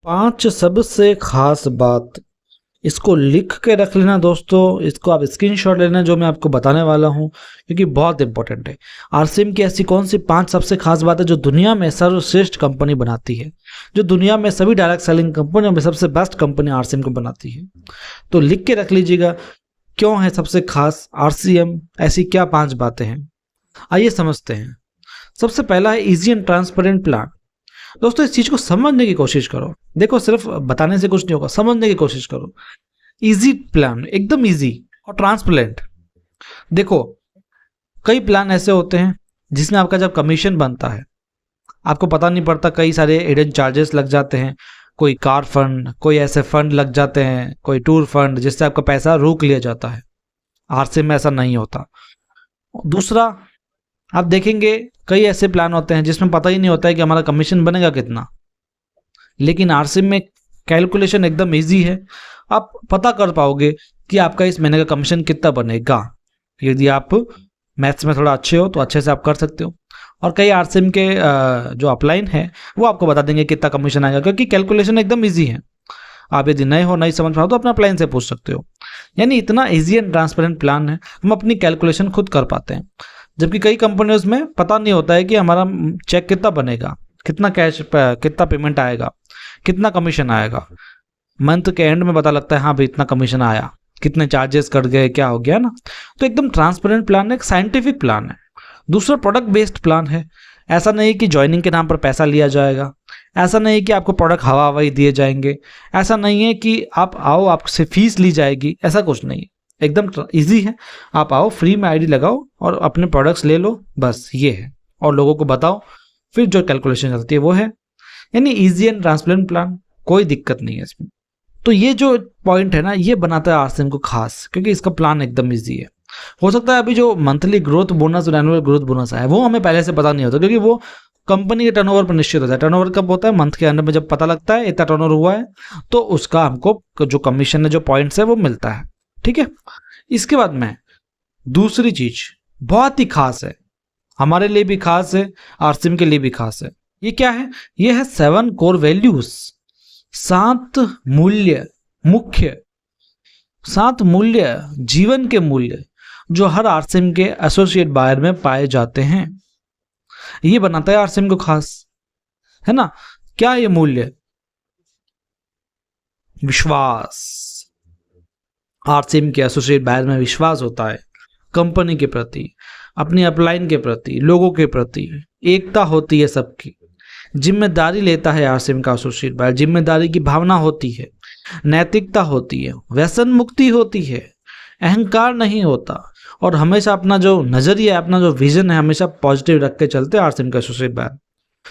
5 सबसे खास बात, इसको लिख के रख लेना दोस्तों। इसको आप स्क्रीनशॉट लेना जो मैं आपको बताने वाला हूं, क्योंकि बहुत इंपॉर्टेंट है। आरसीएम की ऐसी कौन सी 5 सबसे खास बात है जो दुनिया में सर्वश्रेष्ठ कंपनी बनाती है, जो दुनिया में सभी डायरेक्ट सेलिंग कंपनियों में सबसे बेस्ट कंपनी आरसीएम को बनाती है। तो लिख के रख लीजिएगा, क्यों है सबसे खास आरसीएम, ऐसी क्या 5 बातें हैं, आइए समझते हैं। सबसे पहला है इजी एंड ट्रांसपेरेंट प्लान। दोस्तों इस चीज को समझने की कोशिश करो। देखो सिर्फ बताने से कुछ नहीं होगा, समझने की कोशिश करो। इजी प्लान, एकदम इजी और ट्रांसपेरेंट। देखो कई प्लान ऐसे होते हैं जिसमें आपका जब कमीशन बनता है आपको पता नहीं पड़ता, कई सारे हिडन चार्जेस लग जाते हैं। कोई कार फंड, कोई ऐसे फंड लग जाते हैं, कोई टूर फंड, जिससे आपका पैसा रोक लिया जाता है। आरसीएम में ऐसा नहीं होता। दूसरा, आप देखेंगे कई ऐसे प्लान होते हैं जिसमें पता ही नहीं होता है कि हमारा कमीशन बनेगा कितना, लेकिन आरसीएम में कैलकुलेशन एकदम इजी है। आप पता कर पाओगे कि आपका इस महीने का कमीशन कितना बनेगा। यदि आप मैथ्स में थोड़ा अच्छे हो तो अच्छे से आप कर सकते हो। और कई आरसीएम के जो अपलाइन है वो आपको बता देंगे कितना कमीशन आएगा, क्योंकि कैलकुलेशन एकदम ईजी है। आप यदि नए हो, नहीं समझ पाओ तो अपना अपलाइन से पूछ सकते हो। यानी इतना ईजी एंड ट्रांसपेरेंट प्लान है, हम अपनी कैलकुलेशन खुद कर पाते हैं। जबकि कई कंपनियों में पता नहीं होता है कि हमारा चेक कितना बनेगा, कितना कैश, कितना पेमेंट आएगा, कितना कमीशन आएगा। मंथ के एंड में पता लगता है हाँ भाई इतना कमीशन आया, कितने चार्जेस कट गए, क्या हो गया ना। तो एकदम ट्रांसपेरेंट प्लान है, एक साइंटिफिक प्लान है। दूसरा प्रोडक्ट बेस्ड प्लान है। ऐसा नहीं कि ज्वाइनिंग के नाम पर पैसा लिया जाएगा, ऐसा नहीं कि आपको प्रोडक्ट हवा हवाई दिए जाएंगे, ऐसा नहीं है कि आप आओ आपसे फीस ली जाएगी, ऐसा कुछ नहीं है। एकदम इजी है। आप आओ, फ्री में आईडी लगाओ और अपने प्रोडक्ट्स ले लो, बस ये है। और लोगों को बताओ, फिर जो कैलकुलेशन चलती है वो है। यानी इजी एंड ट्रांसपेरेंट प्लान, कोई दिक्कत नहीं है इसमें। तो ये जो पॉइंट है ना, ये बनाता है आरसीएम को खास, क्योंकि इसका प्लान एकदम इजी है। हो सकता है अभी जो मंथली ग्रोथ बोनस और एनुअल ग्रोथ बोनस है वो हमें पहले से पता नहीं होता, क्योंकि वो कंपनी के टर्नओवर पर निश्चित होता है। टर्नओवर कब होता है? मंथ के अंदर में जब पता लगता है इतना टर्नओवर हुआ है, तो उसका हमको जो कमीशन है, जो पॉइंट्स है वो मिलता है। ठीक है। इसके बाद में दूसरी चीज बहुत ही खास है, हमारे लिए भी खास है, आरसीएम के लिए भी खास है। ये क्या है? ये है 7 कोर वैल्यूज, 7 मूल्य, मुख्य 7 मूल्य, जीवन के मूल्य जो हर आरसीएम के एसोसिएट बायर में पाए जाते हैं। ये बनाता है आरसीएम को खास, है ना। क्या ये मूल्य? विश्वास। आरसीएम के एसोसिएट बायर में विश्वास होता है कंपनी के प्रति, अपनी अपलाइन के प्रति, लोगों के प्रति। एकता होती है सबकी। जिम्मेदारी लेता है आरसीएम का एसोसिएट बायर, जिम्मेदारी की भावना होती है, नैतिकता होती है, व्यसन मुक्ति होती है, अहंकार नहीं होता, और हमेशा अपना जो नजरिया है, अपना जो विजन है, हमेशा पॉजिटिव रख के चलते हैं आरसीएम का एसोसिएट बायर।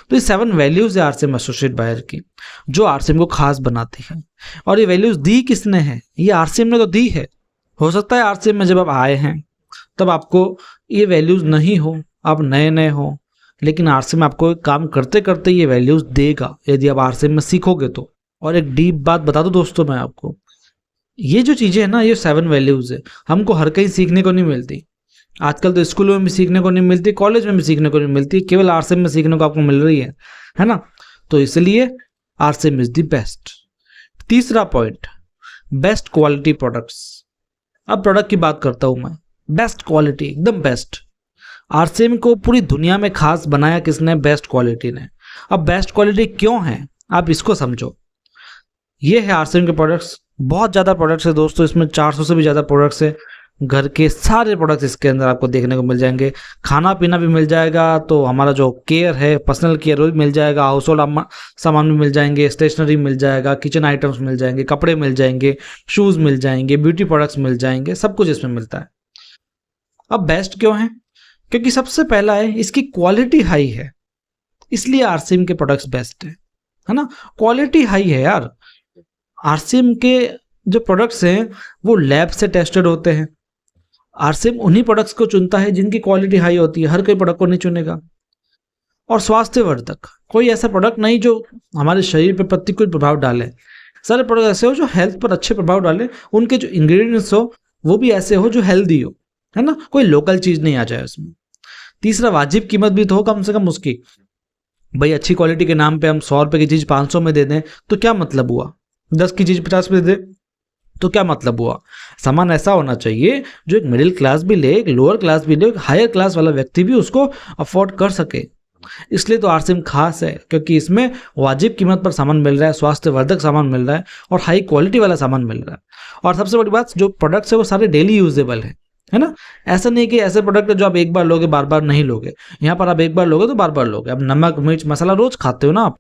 तो ये 7 वैल्यूज है आरसीएम एसोसिएट बायर की, जो आरसीएम को खास बनाती है। और ये वैल्यूज दी किसने है? ये आरसीएम ने तो दी है। हो सकता है आरसीएम में जब आप आए हैं तब आपको ये वैल्यूज नहीं हो, आप नए नए हो, लेकिन आरसीएम आपको काम करते करते ये वैल्यूज देगा यदि आप आरसीएम में सीखोगे तो। और एक डीप बात बता दूं दोस्तों मैं आपको, ये जो चीजें है ना, ये 7 वैल्यूज है, हमको हर कहीं सीखने को नहीं मिलती। आजकल तो स्कूलों में भी सीखने को नहीं मिलती, कॉलेज में भी सीखने को नहीं मिलती, केवल आरसीएम में सीखने को आपको मिल रही है ना। तो इसलिए आरसीएम इज द बेस्ट। तीसरा पॉइंट, बेस्ट क्वालिटी प्रोडक्ट्स। अब प्रोडक्ट की बात करता हूं मैं। बेस्ट क्वालिटी, एकदम बेस्ट। आरसीएम को पूरी दुनिया में खास बनाया किसने? बेस्ट क्वालिटी ने। अब बेस्ट क्वालिटी क्यों है, आप इसको समझो। ये है आरसीएम के प्रोडक्ट्स। बहुत ज़्यादा प्रोडक्ट्स है दोस्तों, इसमें 400 से भी ज़्यादा प्रोडक्ट्स है। घर के सारे प्रोडक्ट्स इसके अंदर आपको देखने को मिल जाएंगे। खाना पीना भी मिल जाएगा, तो हमारा जो केयर है, पर्सनल केयर, वो भी मिल जाएगा। हाउस होल्ड सामान भी मिल जाएंगे, स्टेशनरी मिल जाएगा, किचन आइटम्स मिल जाएंगे, कपड़े मिल जाएंगे, शूज़ मिल जाएंगे, ब्यूटी प्रोडक्ट्स मिल जाएंगे, सब कुछ इसमें मिलता है। अब बेस्ट क्यों है? क्योंकि सबसे पहला है इसकी क्वालिटी हाई है, इसलिए आरसीएम के प्रोडक्ट्स बेस्ट है ना। क्वालिटी हाई है यार। आरसीएम के जो प्रोडक्ट्स हैं वो लैब से टेस्टेड होते हैं। आरसीएम उन्हीं प्रोडक्ट्स को चुनता है जिनकी क्वालिटी हाई होती है, हर कोई प्रोडक्ट को नहीं चुनेगा। और स्वास्थ्यवर्धक, कोई ऐसा प्रोडक्ट नहीं जो हमारे शरीर पर प्रतिकूल प्रभाव डाले। सारे प्रोडक्ट ऐसे हो जो हेल्थ पर अच्छे प्रभाव डाले, उनके जो इंग्रेडिएंट्स हो वो भी ऐसे हो जो हेल्दी हो, है ना। कोई लोकल चीज नहीं आ जाए उसमें। तीसरा, वाजिब कीमत भी तो हो कम से कम उसकी। भाई अच्छी क्वालिटी के नाम पे हम 100 रुपये की चीज़ 500 में दे दें तो क्या मतलब हुआ, 10 की चीज़ 50 में दे तो क्या मतलब हुआ। सामान ऐसा होना चाहिए जो एक मिडिल क्लास भी ले, एक लोअर क्लास भी ले, एक हायर क्लास वाला व्यक्ति भी उसको अफोर्ड कर सके। इसलिए तो आरसीएम खास है, क्योंकि इसमें वाजिब कीमत पर सामान मिल रहा है, स्वास्थ्यवर्धक सामान मिल रहा है और हाई क्वालिटी वाला सामान मिल रहा है। और सबसे बड़ी बात, जो प्रोडक्ट्स है वो सारे डेली यूजेबल है ना। ऐसा नहीं कि ऐसे प्रोडक्ट है जो आप एक बार लोगे बार बार नहीं लोगे। यहाँ पर आप एक बार लोगे तो बार बार लोगे। अब नमक मिर्च मसाला रोज खाते हो ना आप,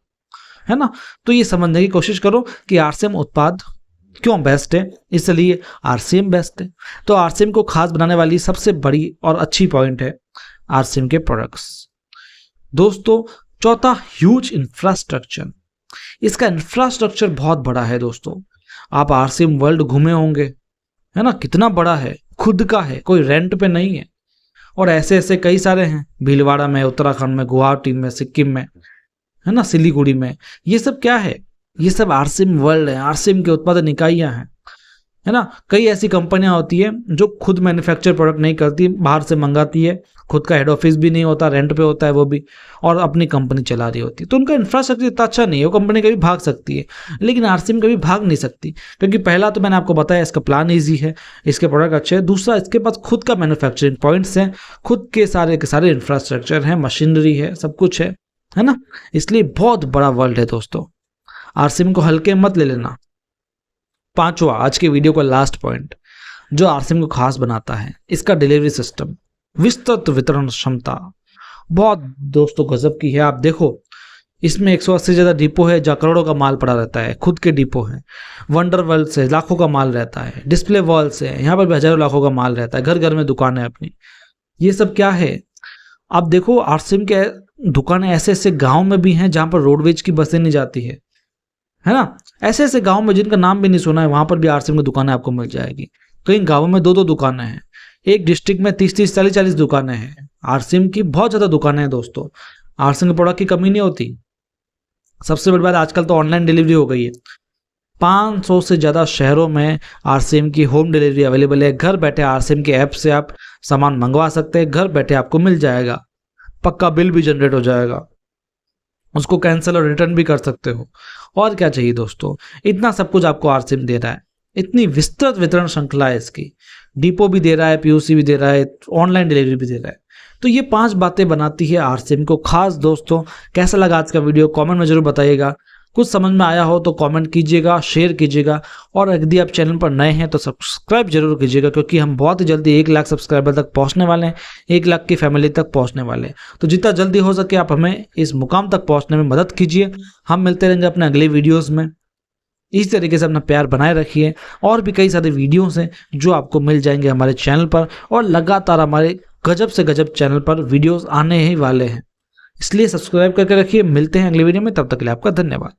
है ना। तो ये समझने की कोशिश करो कि आरसीएम उत्पाद क्यों बेस्ट है, इसलिए आरसीएम बेस्ट है। तो आरसीएम को खास बनाने वाली सबसे बड़ी और अच्छी पॉइंट है आरसीएम के प्रोडक्ट्स। दोस्तों चौथा, ह्यूज इंफ्रास्ट्रक्चर। इसका इंफ्रास्ट्रक्चर बहुत बड़ा है दोस्तों। आप आरसीएम वर्ल्ड घूमे होंगे, है ना, कितना बड़ा है, खुद का है, कोई रेंट पे नहीं है। और ऐसे ऐसे कई सारे हैं, भीलवाड़ा में, उत्तराखंड में, गुवाहाटी में, सिक्किम में, है ना, सिलीगुड़ी में। ये सब क्या है, ये सब आरसीएम वर्ल्ड है, आरसीएम के उत्पादन इकाइयां हैं, है ना। कई ऐसी कंपनियां होती है जो खुद मैन्युफैक्चर प्रोडक्ट नहीं करती, बाहर से मंगाती है, खुद का हेड ऑफिस भी नहीं होता, रेंट पे होता है वो भी, और अपनी कंपनी चला रही होती है। तो उनका इंफ्रास्ट्रक्चर इतना अच्छा नहीं है, वो कंपनी कभी भाग सकती है, लेकिन आरसीएम कभी भाग नहीं सकती। क्योंकि पहला तो मैंने आपको बताया, इसका प्लान ईजी है, इसके प्रोडक्ट अच्छे हैं। दूसरा, इसके पास खुद का मैन्युफैक्चरिंग पॉइंट्स हैं, खुद के सारे इंफ्रास्ट्रक्चर हैं, मशीनरी है, सब कुछ है ना। इसलिए बहुत बड़ा वर्ल्ड है दोस्तों, आरसीएम को हल्के मत ले लेना। पांचवा, आज के वीडियो का लास्ट पॉइंट जो आरसीएम को खास बनाता है, इसका डिलीवरी सिस्टम, विस्तृत वितरण क्षमता बहुत दोस्तों गजब की है। आप देखो, इसमें 180 से ज़्यादा डिपो है जहाँ करोड़ों का माल पड़ा रहता है, खुद के डिपो है। वंडर वर्ल्ड से लाखों का माल रहता है, डिस्प्ले वॉल से यहाँ पर भी हजारों लाखों का माल रहता है, घर घर में दुकान है अपनी। ये सब क्या है, आप देखो आरसीएम के दुकानें ऐसे ऐसे गाँव में भी हैं जहाँ पर रोडवेज की बसें नहीं जाती है ना। ऐसे ऐसे गांव में जिनका नाम भी नहीं सुना है, वहां पर भी आरसीएम की दुकानें आपको मिल जाएगी। कई गांवों में 2-2 दुकानें हैं, एक डिस्ट्रिक्ट में 30-30, 40-40 दुकानें हैं। आरसीएम की बहुत ज्यादा दुकानें हैं दोस्तों, आरसीएम के प्रोडक्ट की कमी नहीं होती। सबसे बड़ी बात, आजकल तो ऑनलाइन डिलीवरी हो गई है। 500 से ज्यादा शहरों में आरसीएम की होम डिलीवरी अवेलेबल है। घर बैठे आरसीएम के ऐप से आप सामान मंगवा सकते हैं, घर बैठे आपको मिल जाएगा, पक्का बिल भी जनरेट हो जाएगा, उसको कैंसिल और रिटर्न भी कर सकते हो। और क्या चाहिए दोस्तों, इतना सब कुछ आपको आरसीएम दे रहा है, इतनी विस्तृत वितरण श्रृंखला है इसकी, डिपो भी दे रहा है, पीयूसी भी दे रहा है, ऑनलाइन डिलीवरी भी दे रहा है। तो ये 5 बातें बनाती है आरसीएम को खास। दोस्तों कैसा लगा आज का वीडियो, कमेंट में जरूर बताइएगा। कुछ समझ में आया हो तो कमेंट कीजिएगा, शेयर कीजिएगा, और यदि आप चैनल पर नए हैं तो सब्सक्राइब जरूर कीजिएगा, क्योंकि हम बहुत ही जल्दी 1 लाख सब्सक्राइबर तक पहुंचने वाले हैं, 1 लाख की फैमिली तक पहुंचने वाले हैं। तो जितना जल्दी हो सके आप हमें इस मुकाम तक पहुंचने में मदद कीजिए। हम मिलते रहेंगे अपने अगले वीडियोज़ में। इस तरीके से अपना प्यार बनाए रखिए। और भी कई सारे वीडियोज़ हैं जो आपको मिल जाएंगे हमारे चैनल पर, और लगातार हमारे गजब से गजब चैनल पर वीडियोज़ आने ही वाले हैं, इसलिए सब्सक्राइब करके रखिए। मिलते हैं अगले वीडियो में, तब तक के लिए आपका धन्यवाद।